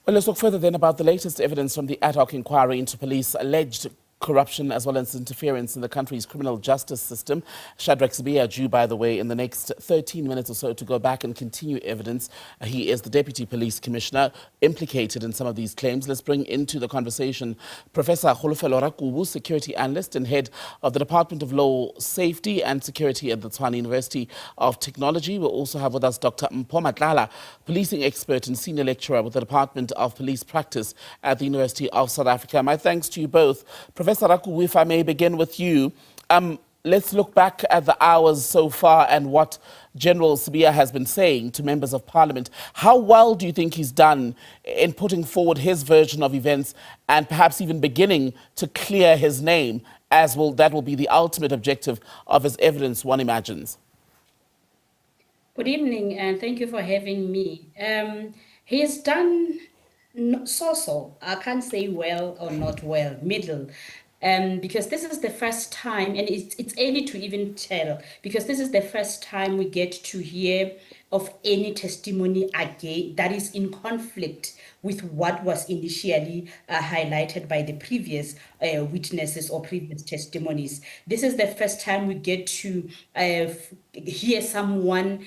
Well, let's talk further then about the latest evidence from the ad hoc inquiry into police alleged corruption as well as interference in the country's criminal justice system. Shadrack Sibiya due, by the way, in the next 13 minutes or so to go back and continue evidence. He is the Deputy Police Commissioner implicated in some of these claims. Let's bring into the conversation Professor Kholofelo Rakubu, Security Analyst and Head of the Department of Law, Safety and Security at the Tshwane University of Technology. We'll also have with us Dr. Mpho Matlala, Policing Expert and Senior Lecturer with the Department of Police Practice at the University of South Africa. My thanks to you both. Professor Rakubu, if I may begin with you, let's look back at the hours so far and what General Sibiya has been saying to members of parliament. How well do you think he's done in putting forward his version of events and perhaps even beginning to clear his name, as that will be the ultimate objective of his evidence, one imagines? Good evening, and thank you for having me. He's done so-so. I can't say well or not well, middle. Because this is the first time, and it's early to even tell, because this is the first time we get to hear of any testimony again that is in conflict with what was initially highlighted by the previous witnesses or previous testimonies. This is the first time we get to hear someone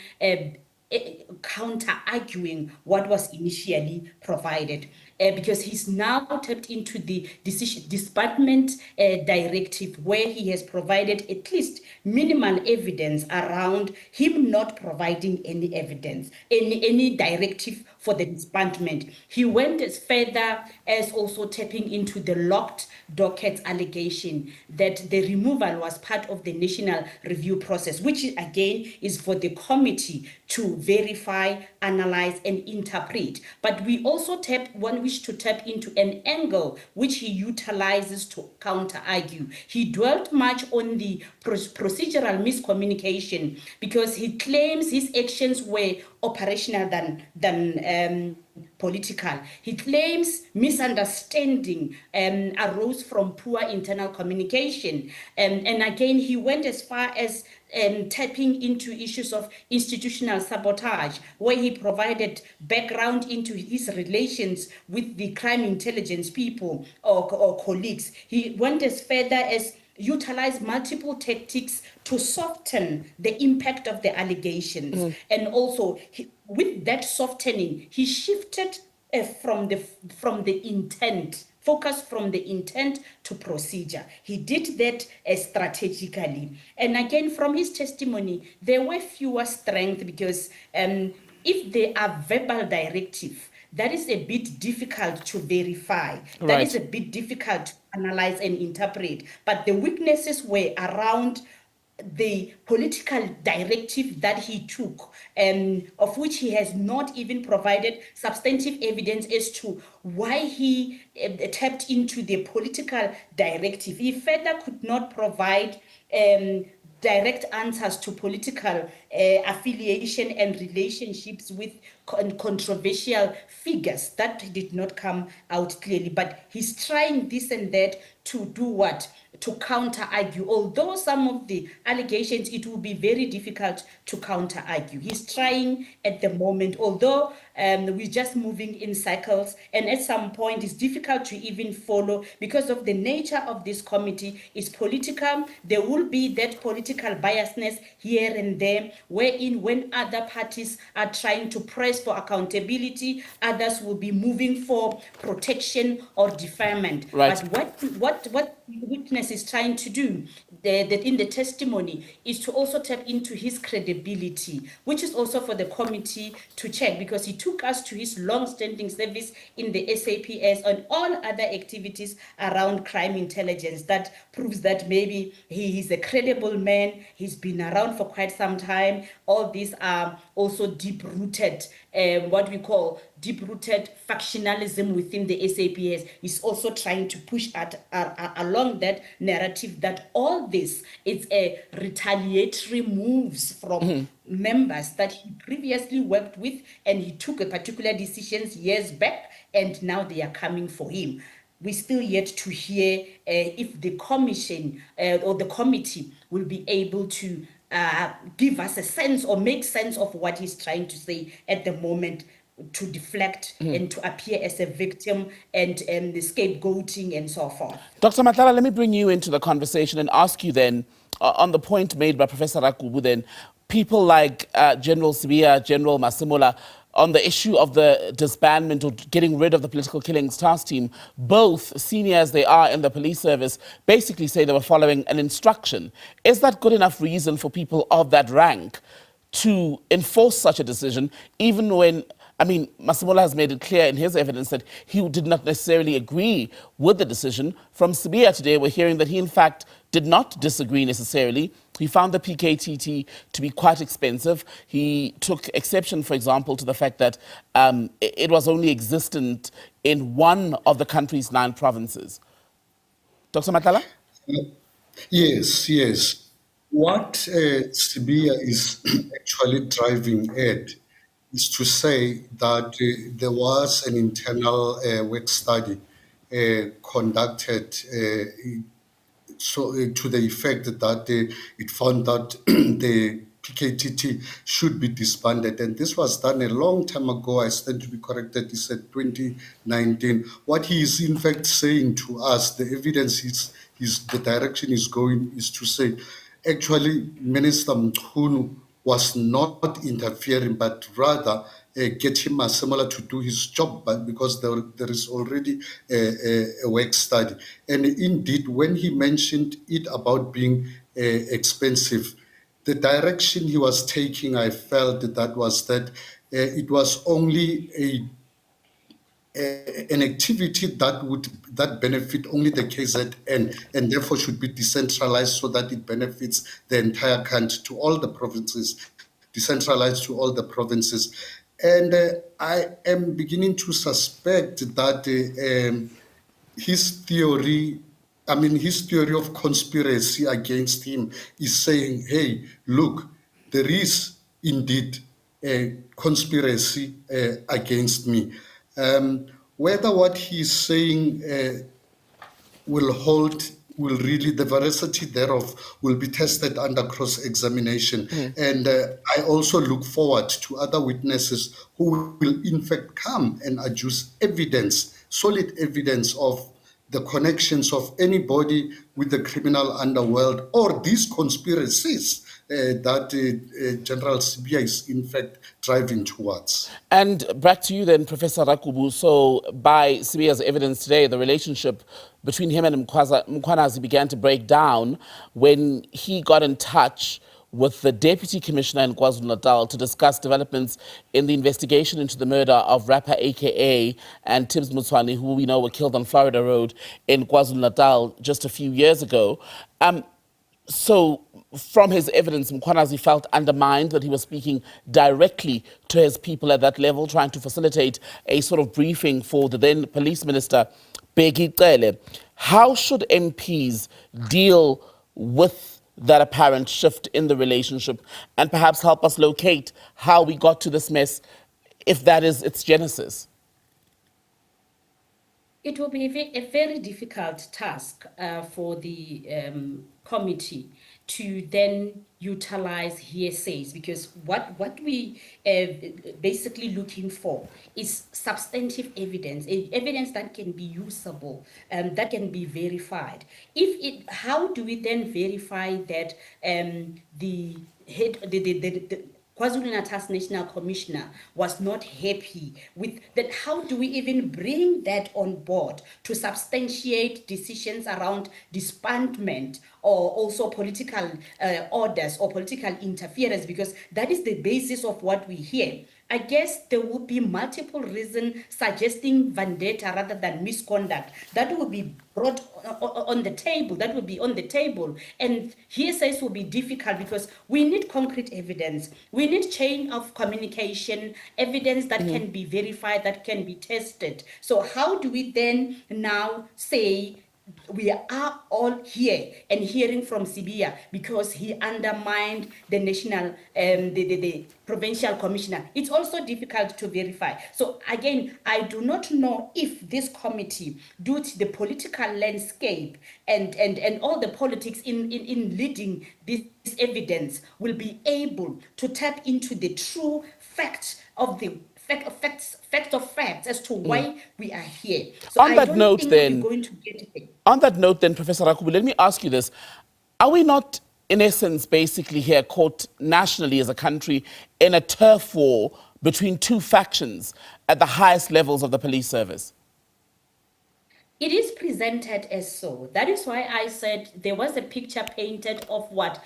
counter-arguing what was initially provided. Because he's now tapped into the disbandment directive, where he has provided at least minimal evidence around him not providing any evidence, any directive for the disbandment. He went as further as also tapping into the locked docket allegation that the removal was part of the national review process, which again is for the committee to verify, analyze, and interpret. But we also wish to tap into an angle which he utilizes to counter-argue. He dwelt much on the procedural miscommunication because he claims his actions were operational than political. He claims misunderstanding arose from poor internal communication. And again, he went as far as tapping into issues of institutional sabotage, where he provided background into his relations with the crime intelligence people or colleagues. He went as further as utilize multiple tactics to soften the impact of the allegations. And also, with that softening, he shifted from the intent, focus from the intent to procedure. He did that strategically. And again, from his testimony, there were fewer strengths because if they are verbal directive, that is a bit difficult to verify. Right. That is a bit difficult to analyze and interpret. But the weaknesses were around the political directive that he took, of which he has not even provided substantive evidence as to why he tapped into the political directive. He further could not provide direct answers to political affiliation and relationships with controversial figures. That did not come out clearly, but he's trying this and that to do what? To counter-argue. Although some of the allegations, it will be very difficult to counter-argue. He's trying at the moment, although we're just moving in cycles, and at some point it's difficult to even follow because of the nature of this committee is political. There will be that political biasness here and there, wherein when other parties are trying to press for accountability, others will be moving for protection or deferment. Right. But what witness is trying to do that in the testimony is to also tap into his credibility, which is also for the committee to check, because he took us to his long-standing service in the SAPS and all other activities around crime intelligence. That proves that maybe he is a credible man. He's been around for quite some time. All these are also deep-rooted, what we call deep-rooted factionalism within the SAPS. Is also trying to push along that narrative that all this is a retaliatory moves from members that he previously worked with, and he took a particular decisions years back, and now they are coming for him. We still yet to hear if the commission or the committee will be able to give us a sense or make sense of what he's trying to say at the moment. to deflect and to appear as a victim and the scapegoating and so forth. Dr. Matlala, let me bring you into the conversation and ask you then, on the point made by Professor Rakubu then, people like General Sibiya, General Masemola, on the issue of the disbandment or getting rid of the political killings task team, both senior as they are in the police service, basically say they were following an instruction. Is that good enough reason for people of that rank to enforce such a decision, even when, I mean, Masemola has made it clear in his evidence that he did not necessarily agree with the decision. From Sibiya today, we're hearing that he, in fact, did not disagree necessarily. He found the PKTT to be quite expensive. He took exception, for example, to the fact that it was only existent in one of the country's 9 provinces. Dr. Matlala? Yes. What Sibiya is actually driving at is to say that there was an internal work study conducted to the effect that it found that the PKTT should be disbanded. And this was done a long time ago. I stand to be corrected. He said 2019. What he is in fact saying to us, the evidence is the direction is going is to say, actually, Minister Mchunu was not interfering, but rather getting Masemola to do his job, but because there is already a work study. And indeed, when he mentioned it about being expensive, the direction he was taking, I felt that was that it was only an activity that benefit only the KZN and therefore should be decentralized so that it benefits the entire country, to all the provinces, decentralized to all the provinces. And I am beginning to suspect that his theory of conspiracy against him is saying, hey, look, there is indeed a conspiracy against me. Whether what he's saying will really, the veracity thereof will be tested under cross-examination. And I also look forward to other witnesses who will in fact come and adduce evidence, solid evidence of the connections of anybody with the criminal underworld or these conspiracies that General Sibiya is in fact driving towards. And back to you then, Professor Rakubu. So by Sibiya's evidence today, the relationship between him and Mkhwanazi began to break down when he got in touch with the Deputy Commissioner in KwaZulu-Natal to discuss developments in the investigation into the murder of rapper AKA and Tibbs Tshwane, who we know were killed on Florida Road in KwaZulu-Natal just a few years ago. So from his evidence, Mkhwanazi felt undermined, that he was speaking directly to his people at that level, trying to facilitate a sort of briefing for the then police minister, Bheki Cele. How should MPs deal with that apparent shift in the relationship and perhaps help us locate how we got to this mess, if that is its genesis? It will be a very difficult task for the committee to then utilize hearsays, because what we basically looking for is substantive evidence, evidence that can be usable, that can be verified. How do we then verify that the KwaZulu-Natal's National Commissioner was not happy with that? How do we even bring that on board to substantiate decisions around disbandment or also political orders or political interference? Because that is the basis of what we hear. I guess there will be multiple reasons suggesting vendetta rather than misconduct. That will be brought on the table. That will be on the table. And hearsays will be difficult because we need concrete evidence. We need chain of communication, evidence that can be verified, that can be tested. So how do we then now say we are all here and hearing from Sibiya because he undermined the national, the provincial commissioner? It's also difficult to verify. So again, I do not know if this committee, due to the political landscape and all the politics in leading this evidence, will be able to tap into the true facts of the facts as to why we are here. So On I that don't note, think then, we're going to get it. On that note, then, Professor Rakubu, let me ask you this. Are we not, in essence, basically here caught nationally as a country in a turf war between two factions at the highest levels of the police service? It is presented as so. That is why I said there was a picture painted of what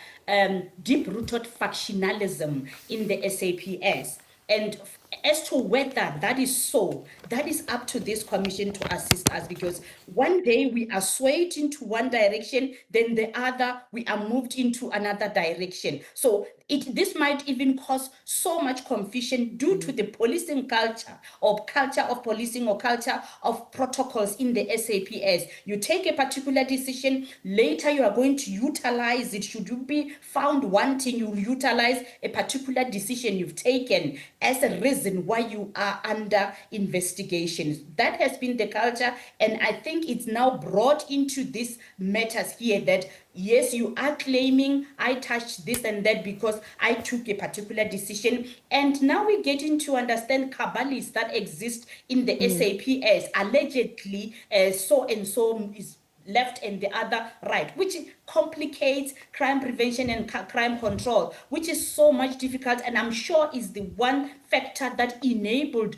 deep-rooted factionalism in the SAPS. And as to whether that is so, that is up to this commission to assist us, because one day we are swayed into one direction, then the other we are moved into another direction. So this might even cause so much confusion due to the policing culture, or culture of policing, or culture of protocols in the SAPS. You take a particular decision, later you are going to utilize it. Should you be found wanting, you will utilize a particular decision you've taken as a reason why you are under investigation. That has been the culture, and I think it's now brought into these matters here that yes, you are claiming I touched this and that because I took a particular decision. And now we're getting to understand cabalists that exist in the SAPS. Allegedly, so and so is left and the other right, which complicates crime prevention and crime control, which is so much difficult, and I'm sure is the one factor that enabled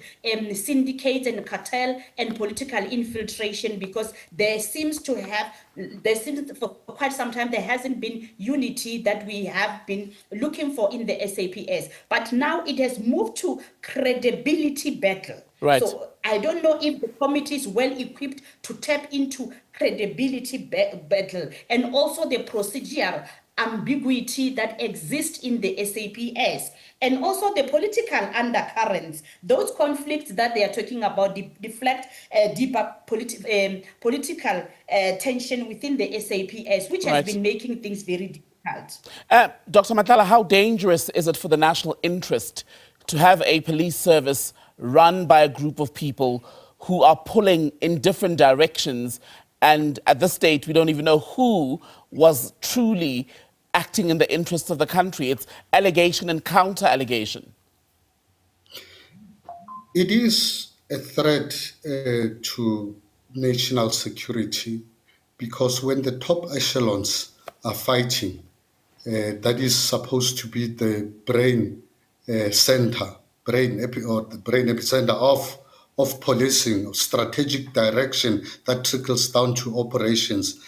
syndicates and cartel and political infiltration, because there seems for quite some time there hasn't been unity that we have been looking for in the SAPS, but now it has moved to credibility battle. Right. So I don't know if the committee is well equipped to tap into credibility battle, and also the procedural ambiguity that exists in the SAPS, and also the political undercurrents. Those conflicts that they are talking about deflect deeper political tension within the SAPS, which has been making things very difficult. Dr. Matlala, how dangerous is it for the national interest to have a police service run by a group of people who are pulling in different directions, and at this stage we don't even know who was truly acting in the interests of the country? It's allegation and counter-allegation. It is a threat to national security, because when the top echelons are fighting, that is supposed to be the brain epicenter of policing, of strategic direction that trickles down to operations.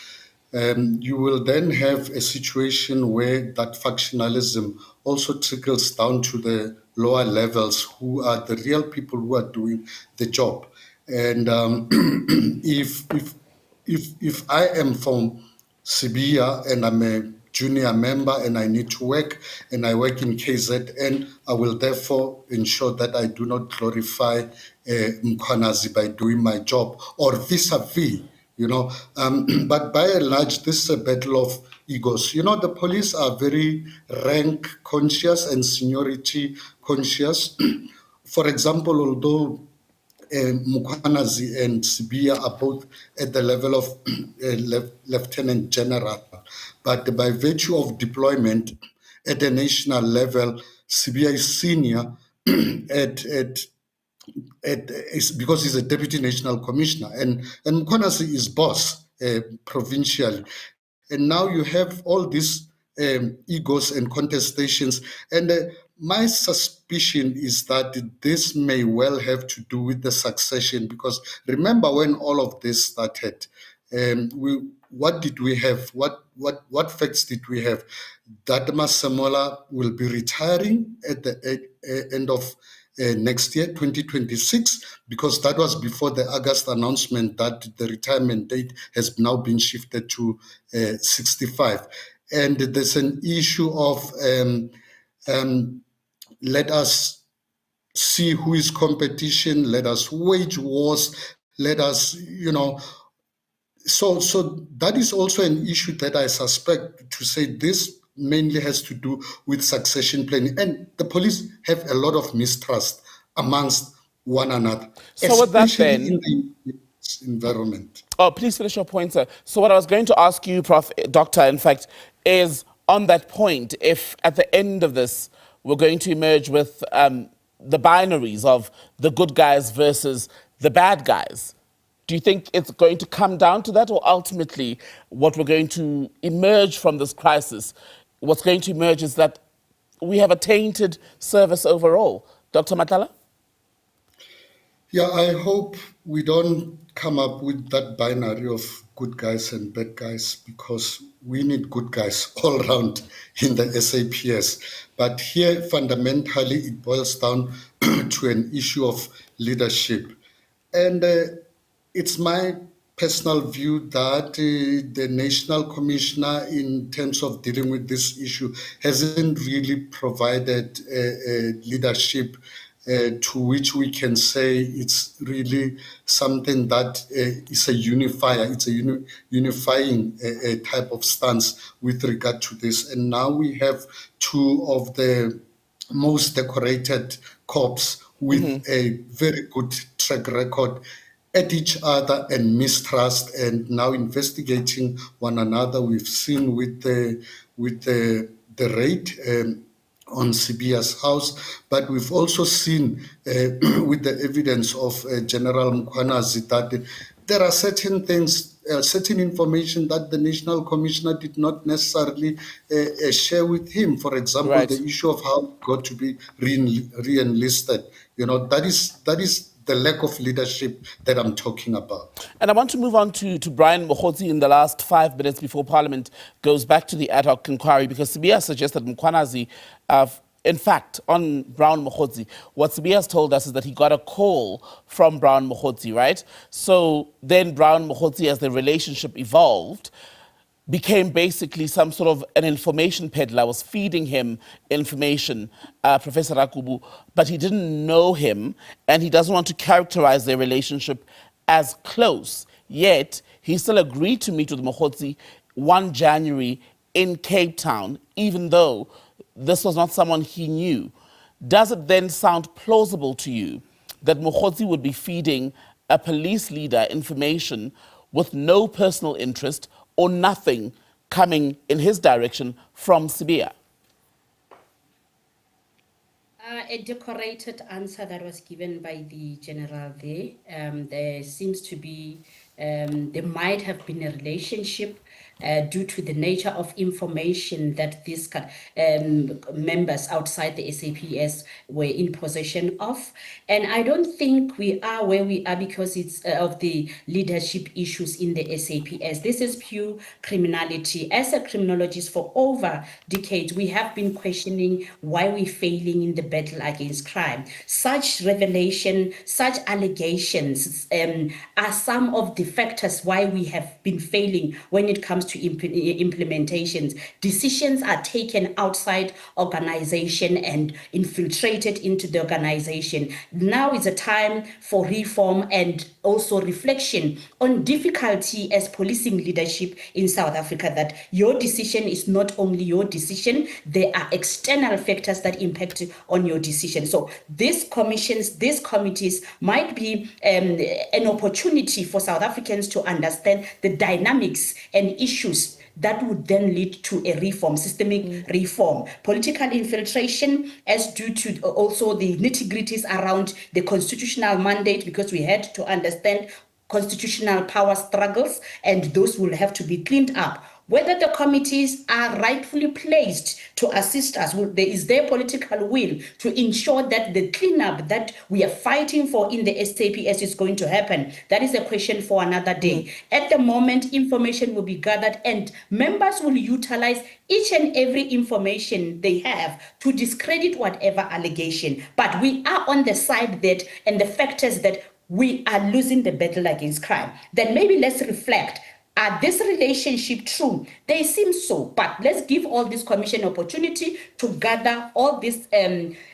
You will then have a situation where that factionalism also trickles down to the lower levels, who are the real people who are doing the job. And if I am from Sibiya and I'm a junior member and I need to work and I work in KZN, I will therefore ensure that I do not glorify Mkhwanazi by doing my job, or vis-a-vis, but by and large, this is a battle of egos. The police are very rank conscious and seniority conscious. For example, although Mkhwanazi and Sibiya are both at the level of lieutenant general, but by virtue of deployment at a national level, Sibiya is senior because he's a deputy national commissioner, and Mkhwanazi is boss provincially. And now you have all these egos and contestations. And my suspicion is that this may well have to do with the succession, because remember when all of this started, what did we have? What facts did we have? That Masemola will be retiring at the end of next year, 2026, because that was before the August announcement that the retirement date has now been shifted to 65. And there's an issue of let us see who is competition, let us wage wars, let us, so that is also an issue that I suspect to say this mainly has to do with succession planning. And the police have a lot of mistrust amongst one another, So with that, especially then, in the environment. Oh, please finish your point, sir. So what I was going to ask you, Prof, Doctor, in fact, is on that point, if at the end of this, we're going to emerge with the binaries of the good guys versus the bad guys. Do you think it's going to come down to that, or ultimately what we're going to emerge from this crisis, what's going to emerge is that we have a tainted service overall? Dr. Matlala? Yeah, I hope we don't come up with that binary of good guys and bad guys, because we need good guys all around in the SAPS. But here, fundamentally, it boils down to an issue of leadership. And it's my personal view that the National Commissioner, in terms of dealing with this issue, hasn't really provided leadership to which we can say it's really something that is a unifier, it's a unifying type of stance with regard to this. And now we have two of the most decorated cops with a very good track record at each other and mistrust, and now investigating one another. We've seen with the raid on Sibiya's house, but we've also seen with the evidence of General Mkhwanazi that there are certain things, certain information that the National Commissioner did not necessarily share with him. For example, Right. the issue of how he got to be re-enlisted. You know, that is the lack of leadership that I'm talking about. And I want to move on to Brian Mokgotsi in the last 5 minutes before Parliament goes back to the ad hoc inquiry, because Sibiya suggested Mkhwanazi, in fact, on Brown Mokgotsi, what Sibiya has told us is that he got a call from Brown Mokgotsi, right? So then Brown Mokgotsi, as the relationship evolved, became basically some sort of an information peddler, was feeding him information, Professor Rakubu, but he didn't know him, and he doesn't want to characterize their relationship as close. Yet, he still agreed to meet with Mokgotsi 1 January in Cape Town, even though this was not someone he knew. Does it then sound plausible to you that Mokgotsi would be feeding a police leader information with no personal interest or nothing coming in his direction from Sibiya? A decorated answer that was given by the general there. There seems to be, there might have been a relationship due to the nature of information that these members outside the SAPS were in possession of. And I don't think we are where we are because it's of the leadership issues in the SAPS. This is pure criminality. As a criminologist for over decades, we have been questioning why we're failing in the battle against crime. Such revelation, such allegations are some of the factors why we have been failing when it comes to implementations. Decisions are taken outside organization and infiltrated into the organization. Now is a time for reform and also reflection on difficulty as policing leadership in South Africa, that your decision is not only your decision, there are external factors that impact on your decision. So these commissions, these committees might be an opportunity for South Africans to understand the dynamics and issues that would then lead to a reform, systemic reform. Political infiltration, as due to also the nitty-gritties around the constitutional mandate, because we had to understand constitutional power struggles, and those will have to be cleaned up. Whether the committees are rightfully placed to assist us, is there political will to ensure that the cleanup that we are fighting for in the SAPS is going to happen? That is a question for another day. At the moment, information will be gathered and members will utilize each and every information they have to discredit whatever allegation. But we are on the side that, and the factors that we are losing the battle against crime. Then maybe let's reflect. Are this relationship true? They seem so, but let's give all this commission opportunity to gather all this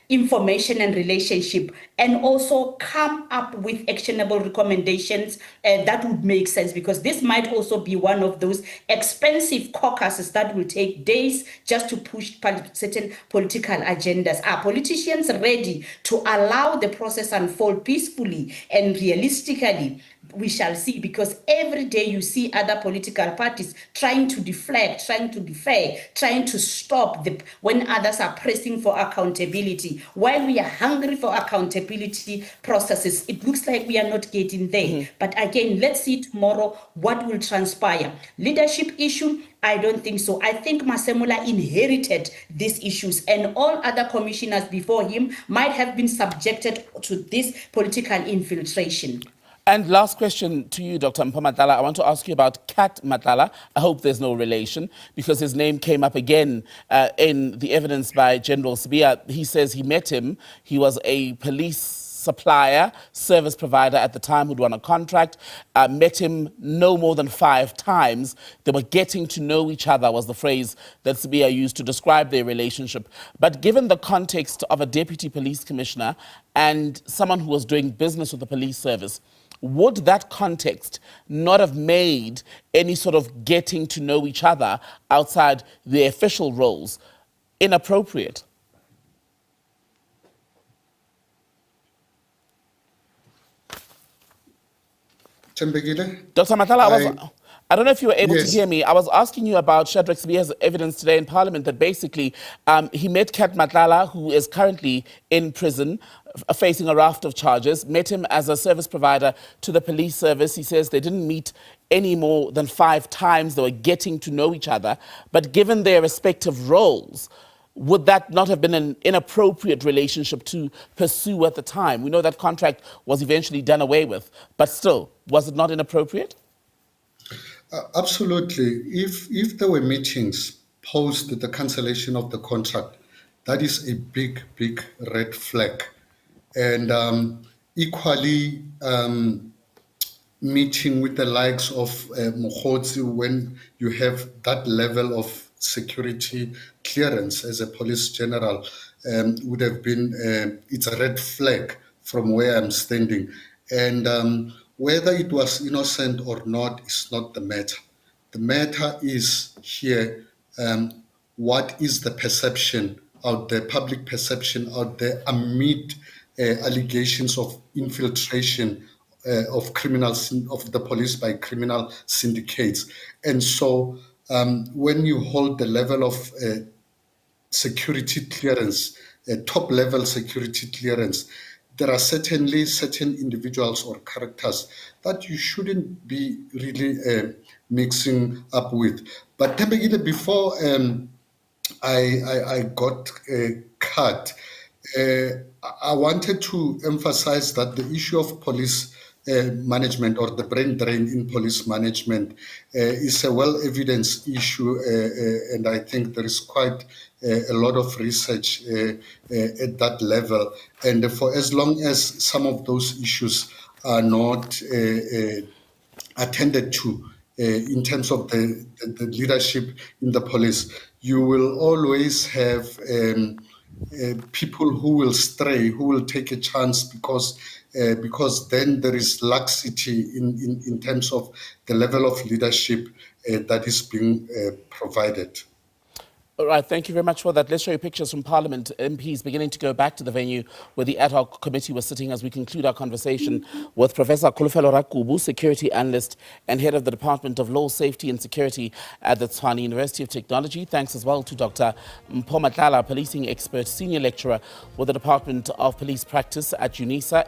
information and relationship, and also come up with actionable recommendations that would make sense, because this might also be one of those expensive caucuses that will take days just to push certain political agendas. Are politicians ready to allow the process unfold peacefully and realistically? We shall see, because every day you see other political parties trying to deflect, trying to defer, trying to stop when others are pressing for accountability. accountability. While we are hungry for accountability processes, it looks like we are not getting there. But again, let's see tomorrow what will transpire. Leadership issue, I don't think so. I think Masemola inherited these issues, and all other commissioners before him might have been subjected to this political infiltration. And last question to you, Dr. Mpho Matlala. I want to ask you about Kat Matlala. I hope there's no relation, because his name came up again in the evidence by General Sibiya. He says he met him. He was a police supplier, service provider at the time who'd won a contract, met him no more than 5 times. They were getting to know each other, was the phrase that Sibiya used to describe their relationship. But given the context of a deputy police commissioner and someone who was doing business with the police service, would that context not have made any sort of getting to know each other outside the official roles inappropriate? Dr. Matlala, I don't know if you were able to hear me. I was asking you about Shadrack Sibiya's evidence today in Parliament that basically he met Kat Matlala, who is currently in prison, facing a raft of charges, met him as a service provider to the police service. He says they didn't meet any more than 5 times. They were getting to know each other. But given their respective roles, would that not have been an inappropriate relationship to pursue at the time? We know that contract was eventually done away with, but still, was it not inappropriate? Absolutely. If there were meetings post the cancellation of the contract, that is a big, big red flag. And equally, meeting with the likes of Mokgotsi, when you have that level of security clearance as a police general, would have been, it's a red flag from where I'm standing. And whether it was innocent or not is not the matter. The matter is here, what is the perception out there, public perception out there amid allegations of infiltration of criminals, of the police by criminal syndicates. And so when you hold the level of security clearance, top level security clearance, there are certainly certain individuals or characters that you shouldn't be really mixing up with. But before I got cut, I wanted to emphasize that the issue of police management, or the brain drain in police management, is a well-evidenced issue, and I think there is quite a lot of research at that level. And for as long as some of those issues are not attended to in terms of the leadership in the police, you will always have people who will stray, who will take a chance, because then there is laxity in terms of the level of leadership that is being provided. All right, thank you very much for that. Let's show you pictures from Parliament. MPs beginning to go back to the venue where the ad hoc committee was sitting as we conclude our conversation with Professor Kholofelo Rakubu, security analyst and head of the Department of Law, Safety and Security at the Tshwane University of Technology. Thanks as well to Dr. Mpho Matlala, policing expert, senior lecturer with the Department of Police Practice at Unisa.